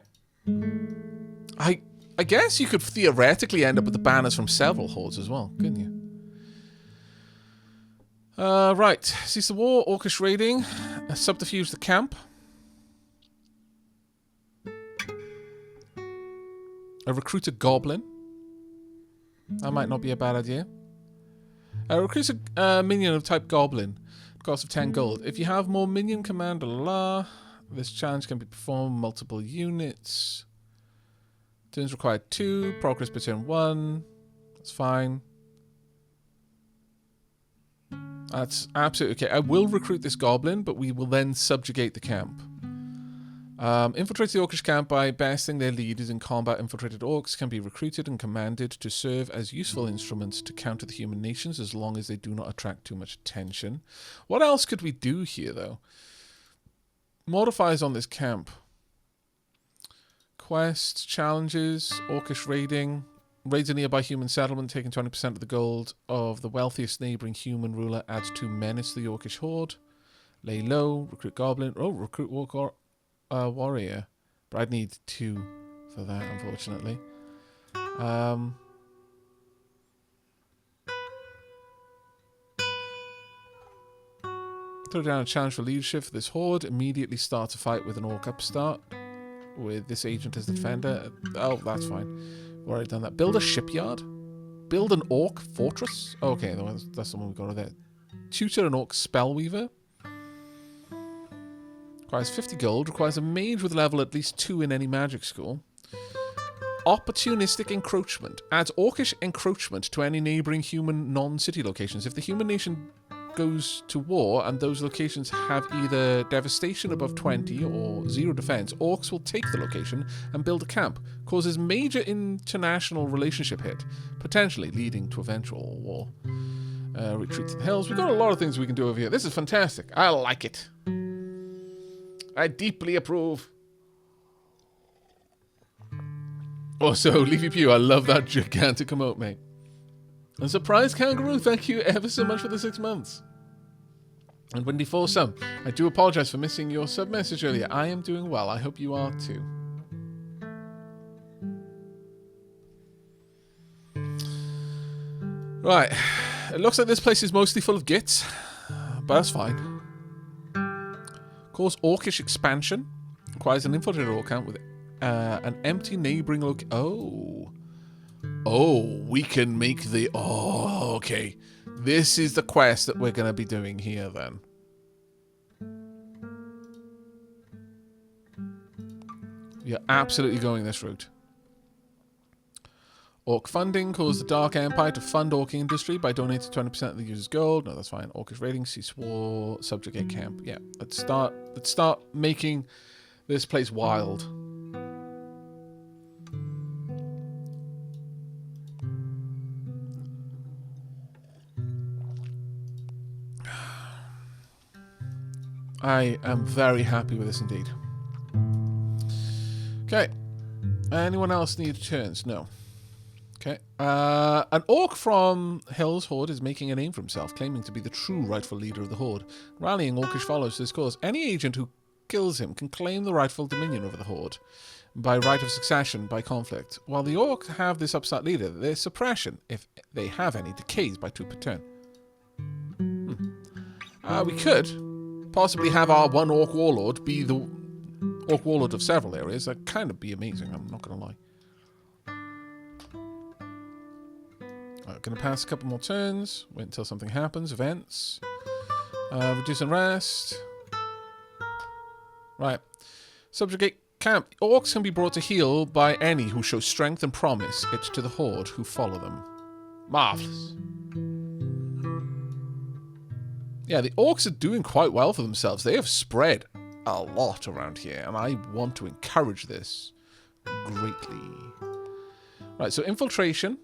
I guess you could theoretically end up with the banners from several hordes as well, couldn't you? Right. Cease the war, orchestrating, subterfuge the camp. A recruit a goblin. That might not be a bad idea. Recruit a minion of type goblin. Cost of 10 gold. If you have more minion command, this challenge can be performed multiple units. Turns required 2. Progress per turn 1. That's fine. That's absolutely okay. I will recruit this goblin, but we will then subjugate the camp. Infiltrate the Orcish camp by besting their leaders in combat. Infiltrated orcs can be recruited and commanded to serve as useful instruments to counter the human nations as long as they do not attract too much attention. What else could we do here, though? Modifiers on this camp. Quests, challenges, Orcish raiding. Raids a nearby human settlement, taking 20% of the gold of the wealthiest neighbouring human ruler. Adds 2 menace to the Orcish horde. Lay low, recruit goblin. Oh, recruit warrior. But I'd need 2 for that, unfortunately. Throw down a challenge for leadership for this horde. Immediately start a fight with an orc upstart. With this agent as the defender. Oh, that's fine. We've already done that. Build a shipyard. Build an orc fortress. Oh, okay, that's the one we got over there. Tutor an orc spellweaver. Requires 50 gold. Requires a mage with level at least 2 in any magic school. Opportunistic encroachment. Adds orcish encroachment to any neighbouring human non-city locations. If the human nation goes to war and those locations have either devastation above 20 or 0 defense, orcs will take the location and build a camp. Causes major international relationship hit, potentially leading to eventual war. Retreat to the hills. We've got a lot of things we can do over here. This is fantastic. I like it. I deeply approve. Also, Leafy Pew, I love that gigantic emote, mate. And Surprise Kangaroo, thank you ever so much for the 6 months. And Windy Foursome, I do apologise for missing your sub message earlier. I am doing well. I hope you are too. Right. It looks like this place is mostly full of gits, but that's fine. Cause Orcish expansion. Requires an infiltrated orc camp with an empty neighbouring Oh, we can make the... Oh, okay. This is the quest that we're going to be doing here, then. You're absolutely going this route. Orc funding. Cause the Dark Empire to fund orc industry by donating 20% of the user's gold. No, that's fine. Orcish raiding. Cease war. Subjugate camp. Yeah, let's start making this place wild. I am very happy with this indeed. Okay. Anyone else need turns? No. Okay. An orc from Hell's Horde is making a name for himself, claiming to be the true rightful leader of the Horde. Rallying orcish followers to this cause. Any agent who kills him can claim the rightful dominion over the Horde by right of succession by conflict. While the orc have this upstart leader, their suppression, if they have any, decays by 2 per turn. We could possibly have our one orc warlord be the orc warlord of several areas. That'd kind of be amazing, I'm not going to lie. Going to pass a couple more turns. Wait until something happens. Events. Reduce and rest. Right. Subjugate camp. Orcs can be brought to heel by any who show strength and promise it to the Horde who follow them. Marvellous. Yeah, the orcs are doing quite well for themselves. They have spread a lot around here, and I want to encourage this greatly. Right, so infiltration.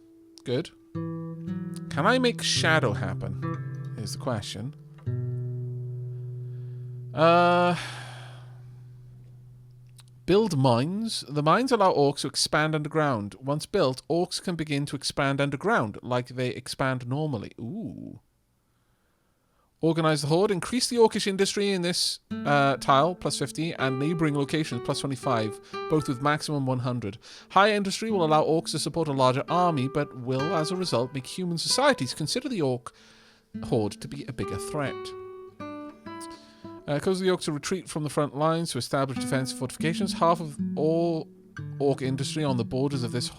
Good. Can I make shadow happen? Is the question. Build mines. The mines allow orcs to expand underground. Once built, orcs can begin to expand underground like they expand normally. Ooh. Organize the Horde. Increase the orcish industry in this tile, plus 50, and neighbouring locations, plus 25, both with maximum 100. High industry will allow orcs to support a larger army, but will, as a result, make human societies consider the orc Horde to be a bigger threat. Cause the orcs to retreat from the front lines to establish defensive fortifications. Half of all orc industry on the borders of this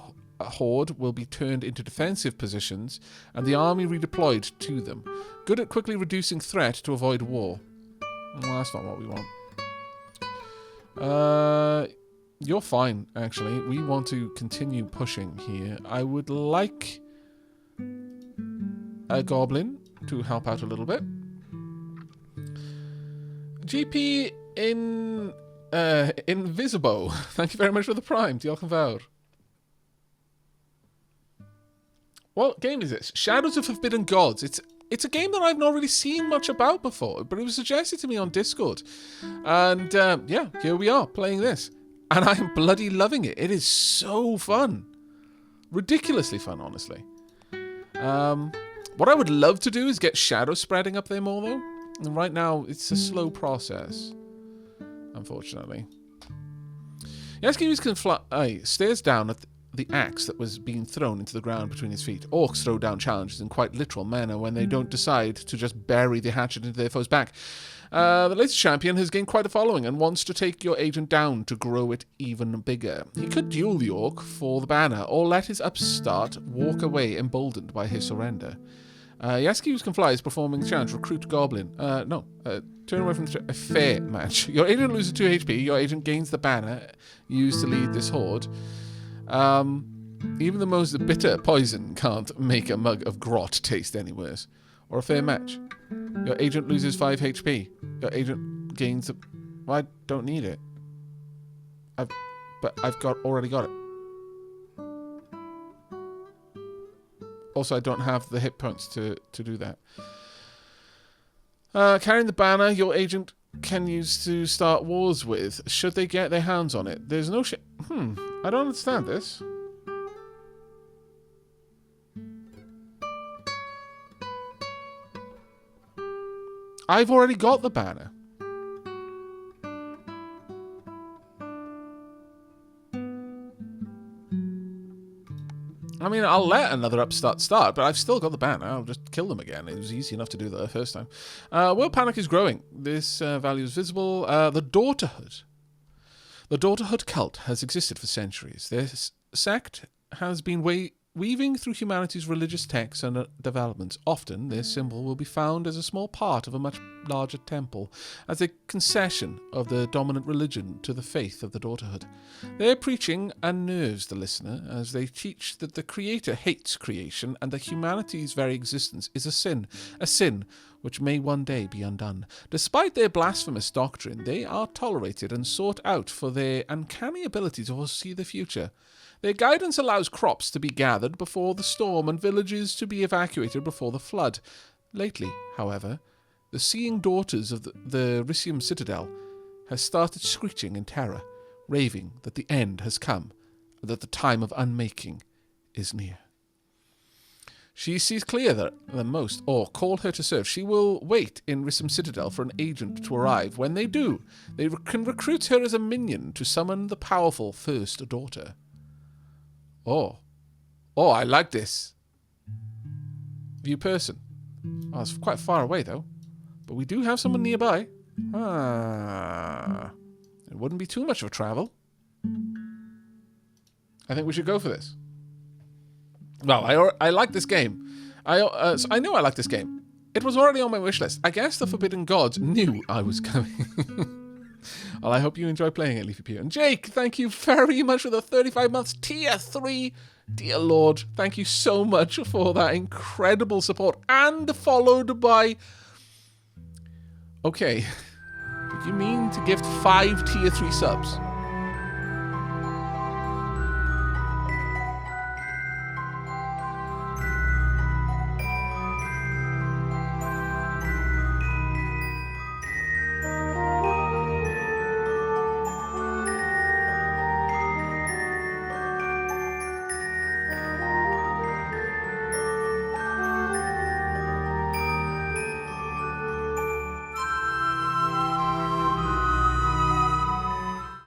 horde will be turned into defensive positions and the army redeployed to them. Good at quickly reducing threat to avoid war. Well, that's not what we want. You're fine, actually. We want to continue pushing here. I would like a goblin to help out a little bit. GP in Invisible. Thank you very much for the prime. Diolch yn fawr. What game is this? Shadows of Forbidden Gods. It's a game that I've not really seen much about before, but it was suggested to me on Discord. And yeah, here we are playing this. And I am bloody loving it. It is so fun. Ridiculously fun, honestly. What I would love to do is get shadow spreading up there more, though. And right now, it's a slow process, unfortunately. Yaskiwis can fly, stares down at the axe that was being thrown into the ground between his feet. Orcs throw down challenges in quite literal manner when they don't decide to just bury the hatchet into their foe's back. The latest champion has gained quite a following and wants to take your agent down to grow it even bigger. He could duel the orc for the banner or let his upstart walk away emboldened by his surrender. Yaskiwis can fly is performing the challenge. Recruit goblin. Turn away from a fair match. Your agent loses 2 HP. Your agent gains the banner used to lead this horde. Even the most bitter poison can't make a mug of grot taste any worse. Or a fair match. Your agent loses 5 HP. Your agent gains a... Well, I don't need it. I've already got it. Also, I don't have the hit points to do that. Carrying the banner, your agent can use to start wars with, should they get their hands on it. There's no shit. I don't understand this. I've already got the banner. I mean, I'll let another upstart start, but I've still got the banner. I'll just kill them again. It was easy enough to do that the first time. World panic is growing. This value is visible. The Daughterhood. The Daughterhood cult has existed for centuries. This sect has been weaving through humanity's religious texts and developments. Often, their symbol will be found as a small part of a much larger temple, as a concession of the dominant religion to the faith of the Daughterhood. Their preaching unnerves the listener, as they teach that the Creator hates creation and that humanity's very existence is a sin which may one day be undone. Despite their blasphemous doctrine, they are tolerated and sought out for their uncanny ability to foresee the future. Their guidance allows crops to be gathered before the storm and villages to be evacuated before the flood. Lately, however, the seeing daughters of the Ricium Citadel has started screeching in terror, raving that the end has come and that the time of unmaking is near. She sees clearer than most, or call her to serve. She will wait in Ricium Citadel for an agent to arrive. When they do, they can recruit her as a minion to summon the powerful first daughter. Oh, I like this. View person. Oh, it's quite far away, though. But we do have someone nearby. It wouldn't be too much of a travel. I think we should go for this. Well, I like this game. So I know I like this game. It was already on my wish list. I guess the Forbidden Gods knew I was coming. Well, I hope you enjoy playing it, Leafy Pew. And Jake, thank you very much for the 35 months tier 3. Dear Lord, thank you so much for that incredible support. And followed by... Okay. Did you mean to gift 5 tier 3 subs?